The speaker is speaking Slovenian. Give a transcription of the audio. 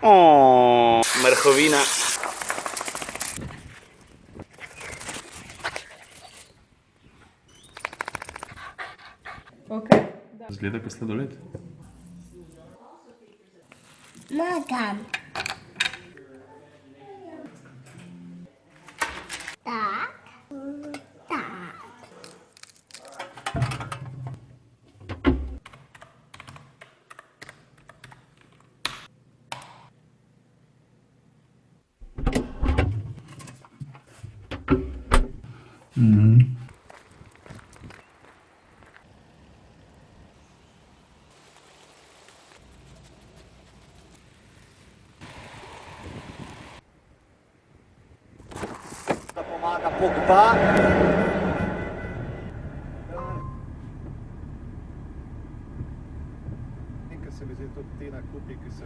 O, mrhovina. Zgleda kot sladoled. Magam. Tak. Tak. Da pomaga Pogba. Nekaj se mi zdi tudi ti nakupi, ki se